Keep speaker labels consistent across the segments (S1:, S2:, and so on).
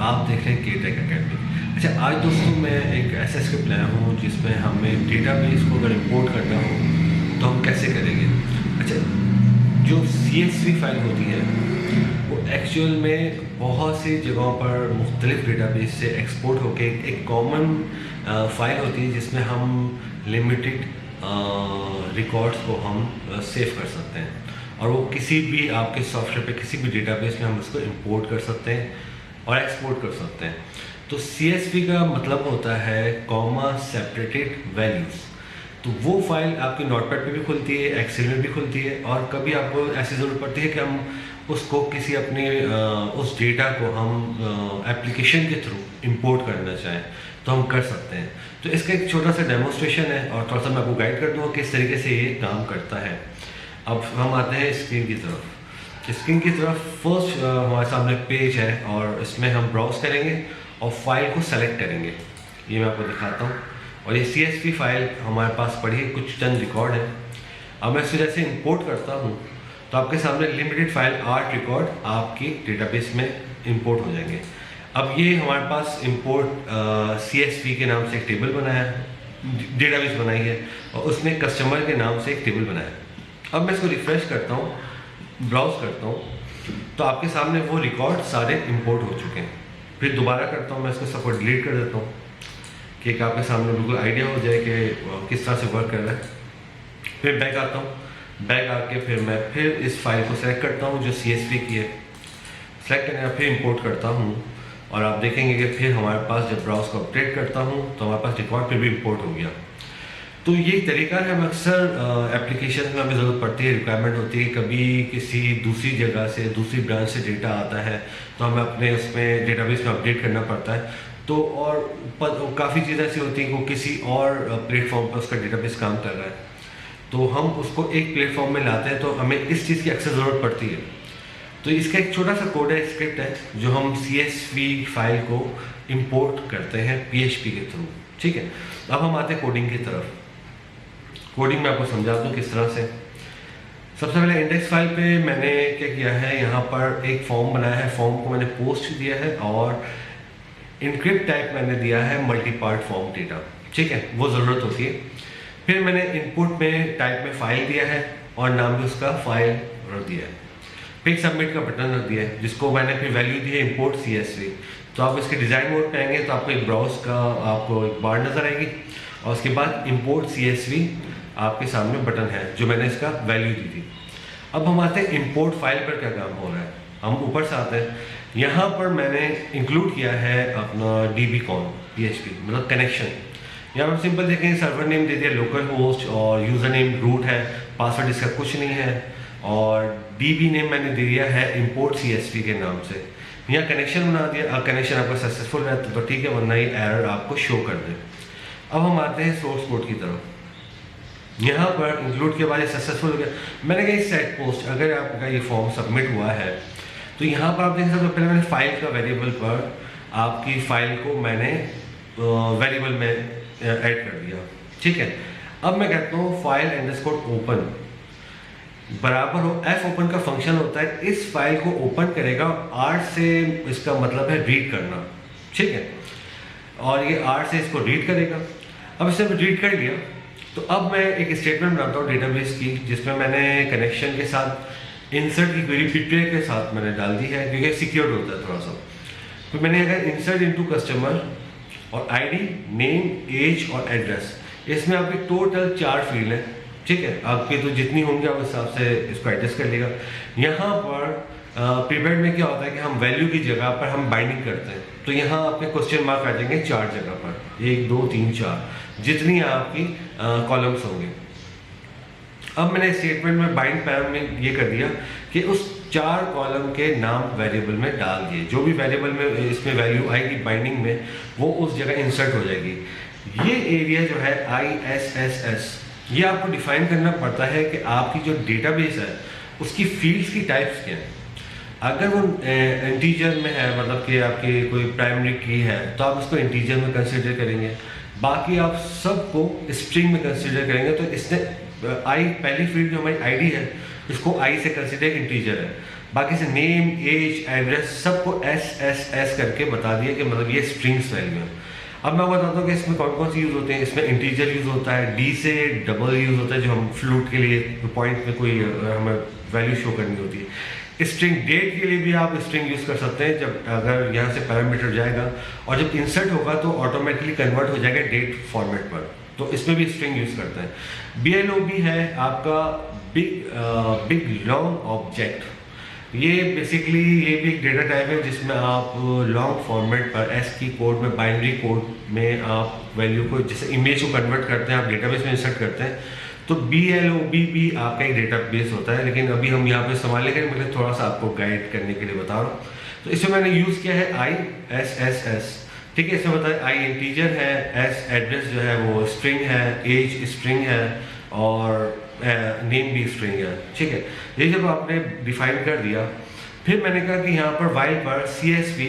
S1: आप देख रहे हैं K-Tech अकेडमी। अच्छा, आज दोस्तों मैं एक ऐसा स्क्रिप्ट लाया हूँ जिसमें हमें डेटाबेस को अगर इंपोर्ट करना हो तो हम कैसे करेंगे। अच्छा, जो CSV फाइल होती है वो एक्चुअल में बहुत सी जगहों पर मुख्तलिफ डेटाबेस से एक्सपोर्ट होके एक कॉमन फाइल होती है जिसमें हम लिमिटेड रिकॉर्ड्स को हम सेव कर सकते हैं, और वो किसी भी आपके सॉफ्टवेयर पे किसी भी डेटाबेस में हम उसको इंपोर्ट कर सकते हैं और एक्सपोर्ट कर सकते हैं। तो CSV का मतलब होता है कॉमा सेपरेटेड वैल्यूज़। तो वो फाइल आपकी नोटपैड पे भी खुलती है, एक्सेल में भी खुलती है, और कभी आपको ऐसी ज़रूरत पड़ती है कि हम उसको किसी अपने उस डेटा को हम एप्लीकेशन के थ्रू इंपोर्ट करना चाहें तो हम कर सकते हैं। तो इसका एक छोटा सा डेमोस्ट्रेशन है और थोड़ा सा मैं आपको गाइड कर दूँगा किस तरीके से ये काम करता है। अब हम आते हैं स्क्रीन की तरफ। स्क्रीन की तरफ फर्स्ट हमारे सामने पेज है और इसमें हम ब्राउज़ करेंगे और फाइल को सेलेक्ट करेंगे। ये मैं आपको दिखाता हूँ, और ये CSV फाइल हमारे पास पड़ी है, कुछ चंद रिकॉर्ड है। अब मैं इसको जैसे इंपोर्ट करता हूँ तो आपके सामने लिमिटेड फाइल 8 रिकॉर्ड आपकी डेटाबेस में इंपोर्ट हो जाएंगे। अब ये हमारे पास इंपोर्ट CSV के नाम से एक टेबल बनाया है, डेटाबेस बनाई है, और उसने कस्टमर के नाम से एक टेबल बनाया है। अब मैं इसको रिफ्रेश करता हूँ, ब्राउज़ करता हूँ, तो आपके सामने वो रिकॉर्ड सारे इंपोर्ट हो चुके हैं। फिर दोबारा करता हूँ, मैं इसको सबको डिलीट कर देता हूँ कि एक आपके सामने बिल्कुल आइडिया हो जाए कि किस तरह से वर्क कर रहा है। फिर बैक आता हूँ, बैक आके फिर मैं फिर इस फाइल को सेलेक्ट करता हूँ जो CSV की है। सेलेक्ट करने का फिर इंपोर्ट करता हूँ, और आप देखेंगे कि फिर हमारे पास जब ब्राउज़ को अपडेट करता हूँ तो हमारे पास रिकॉर्ड फिर भी इंपोर्ट हो गया। तो ये एक तरीका है। हम अक्सर एप्लीकेशन में हमें ज़रूरत पड़ती है, रिक्वायरमेंट होती है, कभी किसी दूसरी जगह से दूसरी ब्रांच से डेटा आता है तो हमें अपने उसमें डेटाबेस में अपडेट करना पड़ता है। तो और काफ़ी चीज़ें ऐसी होती हैं कि वो किसी और प्लेटफॉर्म पर उसका डेटाबेस काम कर रहा है, तो हम उसको एक प्लेटफॉर्म में लाते हैं, तो हमें इस चीज़ की अक्सर ज़रूरत पड़ती है। तो इसका एक छोटा सा कोड है, स्क्रिप्ट है, जो हम CSV फाइल को इम्पोर्ट करते हैं PHP के थ्रू। ठीक है, अब हम आते हैं कोडिंग की तरफ। कोडिंग में आपको समझाता हूँ किस तरह से। सबसे पहले इंडेक्स फाइल पे मैंने क्या किया है, यहाँ पर एक फॉर्म बनाया है, फॉर्म को मैंने पोस्ट दिया है, और इनक्रिप्ट टाइप मैंने दिया है मल्टी पार्ट फॉर्म डेटा। ठीक है, वो ज़रूरत होती है। फिर मैंने इनपुट में टाइप में फाइल दिया है और नाम भी उसका फाइल रख दिया है। फिर सबमिट का बटन रख दिया है जिसको मैंने फिर वैल्यू दी है इंपोर्ट CSV। तो आप इसके डिज़ाइन मोड पे आएंगे तो आपको एक ब्राउज का आपको एक बार नज़र आएगी, और उसके बाद इंपोर्ट CSV आपके सामने बटन है जो मैंने इसका वैल्यू दी थी। अब हम आते हैं इंपोर्ट फाइल पर क्या काम हो रहा है। हम ऊपर से आते हैं, यहाँ पर मैंने इंक्लूड किया है अपना dbcon PHP मतलब कनेक्शन। यहाँ पर सिंपल देखेंगे, सर्वर नेम दे दिया लोकल होस्ट, और यूज़र नेम रूट है, पासवर्ड इसका कुछ नहीं है, और DB नेम मैंने दे दिया है इंपोर्ट CSV के नाम से। यहाँ कनेक्शन बना दिया। कनेक्शन आपका सक्सेसफुल है तो ठीक है, वरना ये एरर आपको शो कर दे। अब हम आते हैं सोर्स कोड की तरफ। यहाँ पर इंक्लूड के बाद सक्सेसफुल हो गया। मैंने कहा सेट पोस्ट, अगर आपका ये फॉर्म सबमिट हुआ है तो यहाँ पर आप देख सकते हो, पहले मैंने फाइल का वेरिएबल पर आपकी फाइल को मैंने वेरिएबल में ऐड कर दिया। ठीक है, अब मैं कहता हूँ फाइल अंडरस्कोर ओपन बराबर हो F ओपन का फंक्शन होता है, इस फाइल को ओपन करेगा। R से इसका मतलब है रीड करना। ठीक है, और ये R से इसको रीड करेगा। अब इसे रीड कर लिया तो अब मैं एक स्टेटमेंट बनाता हूँ डेटाबेस की, जिसमें मैंने कनेक्शन के साथ इंसर्ट की क्वेरी प्रिपेयर के साथ मैंने डाल दी है, क्योंकि सिक्योर्ड होता है थोड़ा सा। तो मैंने अगर इंसर्ट इनटू कस्टमर और ID, नेम, एज और एड्रेस, इसमें आपकी टोटल 4 फील्ड है। ठीक है, आपके तो जितनी होंगी आप उस हिसाब से इसको एडजस्ट कर लेगा। यहाँ पर प्रीपेड में क्या होता है कि हम वैल्यू की जगह पर हम बाइंडिंग करते हैं, तो यहाँ आपके क्वेश्चन मार्क आ जाएंगे 4 जगह पर, 1 2 3 4 जितनी आपकी कॉलम्स होंगे। अब मैंने स्टेटमेंट में बाइंड पैरम में ये कर दिया कि उस 4 कॉलम के नाम वेरिएबल में डाल दिए। जो भी वेरिएबल में इसमें वैल्यू आएगी बाइंडिंग में, वो उस जगह इंसर्ट हो जाएगी। ये एरिया जो है ISSS, ये आपको डिफाइन करना पड़ता है कि आपकी जो डेटाबेस है उसकी फील्ड्स की टाइप्स क्या हैं। अगर वो इंटीजर में है, मतलब कि आपकी कोई प्राइमरी की है, तो आप उसको इंटीजर में कंसिडर करेंगे। बाकी आप सबको स्ट्रिंग में कंसिडर करेंगे। तो इसने पहली फील्ड जो हमारी ID है इसको I से कंसिडर इंटीजर है, बाकी से नेम, एज, एड्रेस सबको एस करके बता दिया कि मतलब ये स्ट्रिंग्स वैल्यू है। अब मैं बताता हूँ कि इसमें कौन कौन सी यूज़ होते हैं। इसमें इंटीजर यूज़ होता है, डी से डबल यूज़ होता है जो हम फ्लूट के लिए पॉइंट में कोई हमें वैल्यू शो करनी होती है। स्ट्रिंग डेट के लिए भी आप स्ट्रिंग यूज़ कर सकते हैं, जब अगर यहाँ से पैरामीटर जाएगा और जब इंसर्ट होगा तो ऑटोमेटिकली कन्वर्ट हो जाएगा डेट फॉर्मेट पर, तो इसमें भी स्ट्रिंग यूज़ करते हैं। BLOB है आपका बिग लॉन्ग ऑब्जेक्ट। ये बेसिकली ये भी एक डेटा टाइप है जिसमें आप लॉन्ग फॉर्मेट पर ASCII कोड में, बाइनरी कोड में आप वैल्यू को, जैसे इमेज को कन्वर्ट करते हैं, आप डेटाबेस में इंसर्ट करते हैं, तो BLOB भी आपका एक डेटाबेस होता है। लेकिन अभी हम यहाँ पे इस्तेमाल नहीं करेंगे, मतलब थोड़ा सा आपको गाइड करने के लिए बता रहा हूँ। तो इसमें मैंने यूज़ किया है ISSS, ठीक है। इसमें बताया I इंटीजर है, S एड्रेस जो है वो स्ट्रिंग है, एज स्ट्रिंग है और नेम भी स्ट्रिंग है, ठीक है। ये जब आपने डिफाइन कर दिया, फिर मैंने कहा कि यहाँ पर वाइल पर CSV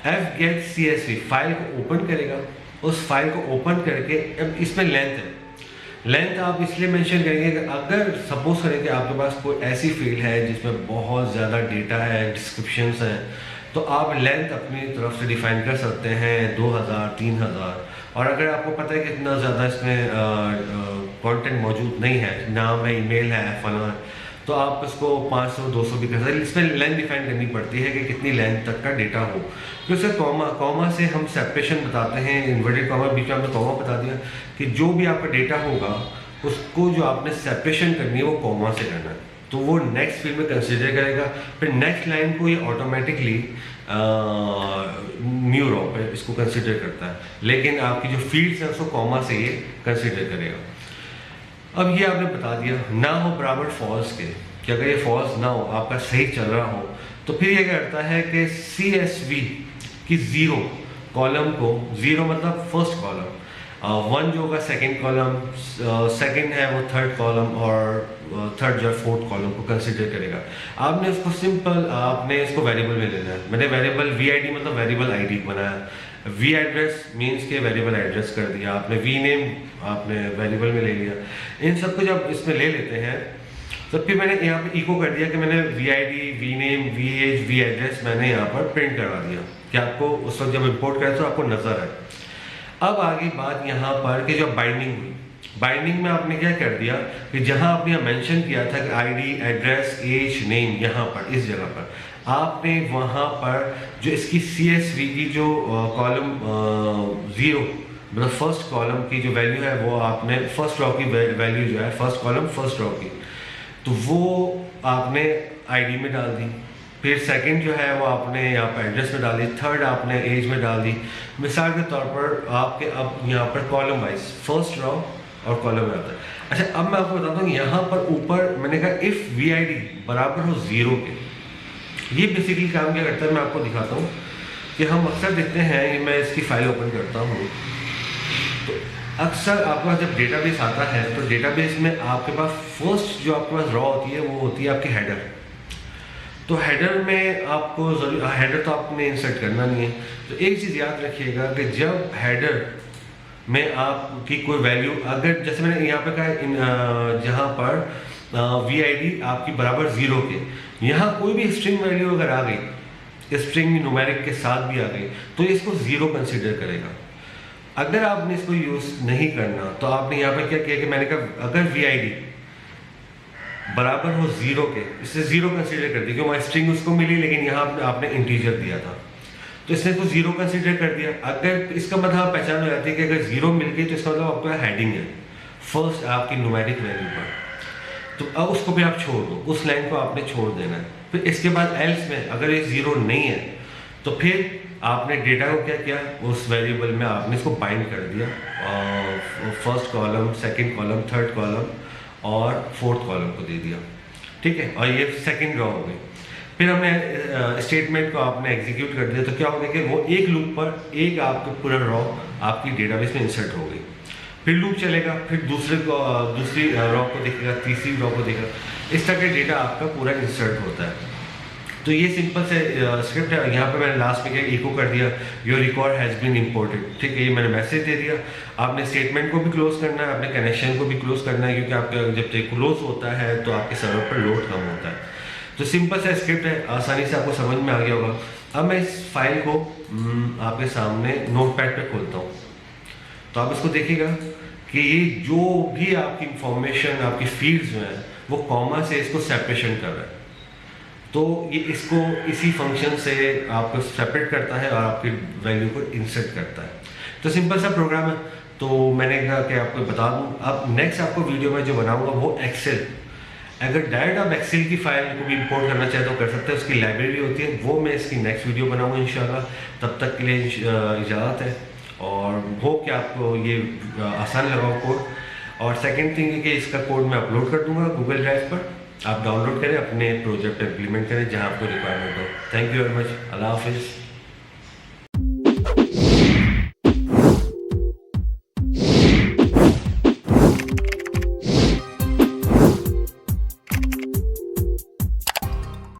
S1: fget CSV फाइल को ओपन करेगा। उस फाइल को ओपन करके अब इसमें लेंथ है, लेंथ आप इसलिए मेंशन करेंगे कि अगर सपोज करें कि आपके पास कोई ऐसी फील्ड है जिसमें बहुत ज़्यादा डेटा है, डिस्क्रिप्शंस हैं, तो आप लेंथ अपनी तरफ से डिफाइन कर सकते हैं 2000, 3000। और अगर आपको पता है कि इतना ज़्यादा इसमें कंटेंट मौजूद नहीं है, नाम है, ईमेल है, फलाना, तो आप इसको 500, 200 भी कर सकते हैं। इसमें लेंथ डिफाइन करनी पड़ती है कि कितनी लेंथ तक का डेटा हो। तो इससे कॉमा से हम सेपरेशन बताते हैं, इन्वर्टेड कॉमा, बीच में हमने कॉमा बता दिया कि जो भी आपका डेटा होगा उसको जो आपने सेपरेशन करनी है वो कॉमा से करना है, तो वो नेक्स्ट फील्ड में कंसिडर करेगा। फिर नेक्स्ट लाइन को ये ऑटोमेटिकली न्यू रॉ पे इसको कंसिडर करता है, लेकिन आपकी जो फील्ड्स हैं उसको कॉमा से ये कंसिडर करेगा। अब ये आपने बता दिया ना हो बराबर फॉल्स के, कि अगर ये फॉल्स ना हो, आपका सही चल रहा हो, तो फिर ये करता है कि CSV की 0 कॉलम को, 0 मतलब फर्स्ट कॉलम, 1 जो होगा सेकंड कॉलम, सेकंड है वो थर्ड कॉलम, और थर्ड जो है फोर्थ कॉलम को कंसिडर करेगा। आपने उसको सिंपल, आपने इसको वेरिएबल में लेना है। मैंने वेरिएबल VID मतलब वेरिएबल ID बनाया, V एड्रेस मीन्स के वेरिएबल एड्रेस कर दिया आपने, V नेम आपने वेरिएबल में ले लिया। इन सबको जब इसमें ले लेते हैं तो फिर मैंने यहाँ पे इको कर दिया कि मैंने VID, V name, V age, V address मैंने यहाँ पर प्रिंट करवा दिया कि आपको उस वक्त जब इम्पोर्ट करें तो आपको नजर आए। अब आगे बात यहाँ पर कि जब बाइंडिंग हुई, बाइंडिंग में आपने क्या कर दिया कि जहाँ आपने मेंशन किया था कि ID, एड्रेस, एज, नेम, यहाँ पर इस जगह पर आपने वहाँ पर जो इसकी CSV की जो कॉलम 0 मतलब फर्स्ट कॉलम की जो वैल्यू है वो आपने, फर्स्ट रॉ की वैल्यू जो है फर्स्ट कॉलम फर्स्ट रॉ की, तो वो आपने ID में डाल दी। फिर सेकंड जो है वो आपने यहाँ पर एड्रेस में डाल दी, थर्ड आपने एज में डाल दी। मिसाल के तौर पर आपके अब यहाँ पर कॉलम वाइज फर्स्ट रॉ और कॉलम में आता है। अच्छा, अब मैं आपको बताता हूँ यहाँ पर ऊपर मैंने कहा इफ़ VID बराबर हो 0 के, ये बेसिकली काम क्या करता है मैं आपको दिखाता हूँ कि हम अक्सर देखते हैं, ये मैं इसकी फाइल ओपन करता हूँ, तो अक्सर आपके पास जब डेटाबेस आता है तो डेटाबेस में आपके पास फर्स्ट जो आपके पास रॉ होती है वो होती है आपकी हेडर। तो हेडर में आपको जरूर, हेडर तो आपने इंसर्ट करना नहीं है, तो एक चीज़ याद रखिएगा कि जब हेडर में आपकी कोई वैल्यू, अगर जैसे मैंने यहाँ पे कहा जहाँ पर VID आपकी बराबर 0 के, यहाँ कोई भी स्ट्रिंग वैल्यू अगर आ गई, स्ट्रिंग न्यूमेरिक के साथ भी आ गई, तो इसको 0 कंसिडर करेगा। अगर आपने इसको यूज़ नहीं करना तो आपने यहाँ पे क्या किया कि मैंने कहा अगर VID बराबर हो 0 के, इससे 0 कंसिडर कर दिया क्योंकि वहाँ स्ट्रिंग उसको मिली लेकिन यहाँ आपने इंटीजर दिया था, तो इसने तो 0 कंसिडर कर दिया। अगर इसका मतलब पहचान हो जाती है कि अगर 0 मिल गई तो इसका मतलब आपका हेडिंग है फर्स्ट आपकी न्यूमेरिक वैल्यू पर, तो अब उसको भी आप छोड़ दो, उस लाइन को आपने छोड़ देना है। फिर इसके बाद एल्स में अगर ये 0 नहीं है तो फिर आपने डेटा को क्या किया, उस वेरिएबल में आपने इसको बाइंड कर दिया, first column, second column, third column और फोर्थ कॉलम को दे दिया, ठीक है, और ये सेकंड रॉ हो गई। फिर हमने स्टेटमेंट को आपने एग्जीक्यूट कर दिया, तो क्या होगा कि वो एक लूप पर एक आपका पूरा रॉ आपकी डेटाबेस में इंसर्ट हो गई। फिर लूप चलेगा, फिर दूसरी रॉ को देखेगा, तीसरी रॉ को देखेगा, इस तरह का डेटा आपका पूरा इंसर्ट होता है। तो ये सिंपल से स्क्रिप्ट है। यहाँ पे मैंने लास्ट में क्या इको कर दिया, your record has been imported, ठीक है, ये मैंने मैसेज दे दिया। आपने स्टेटमेंट को भी क्लोज करना है, अपने कनेक्शन को भी क्लोज करना है, क्योंकि आपका जब क्लोज होता है तो आपके सर्वर पर लोड कम होता है। तो सिंपल सा स्क्रिप्ट है, आसानी से आपको समझ में आ गया होगा। अब मैं इस फाइल को आपके सामने नोटपैड पे खोलता हूँ। तो आप इसको देखिएगा कि ये जो भी आपकी इंफॉर्मेशन, आपकी फील्ड्स जो हैं वो कॉमा से इसको सेपरेशन कर रहा है। तो ये इसको इसी फंक्शन से आपको सेपरेट करता है और आपकी वैल्यू को इंसर्ट करता है। तो सिंपल सा प्रोग्राम है। तो मैंने कहा कि आपको बता दूं। अब नेक्स्ट आपको वीडियो में जो बनाऊंगा वो एक्सेल। अगर डायरेक्ट आप एक्सेल की फाइल को भी इंपोर्ट करना चाहे तो कर सकते हैं, उसकी लाइब्रेरी होती है, वो मैं इसकी नेक्स्ट वीडियो बनाऊंगा इंशाल्लाह। तब तक के लिए इजाज़त है और होप कि आपको ये आसान लगा हो कोड। और सेकंड थिंग है कि इसका कोड मैं अपलोड कर दूंगा गूगल ड्राइव पर, आप डाउनलोड करें, अपने प्रोजेक्ट पर इम्प्लीमेंट करें जहाँ आपको रिक्वायरमेंट हो। Thank you very much. अल्लाह हाफिज़।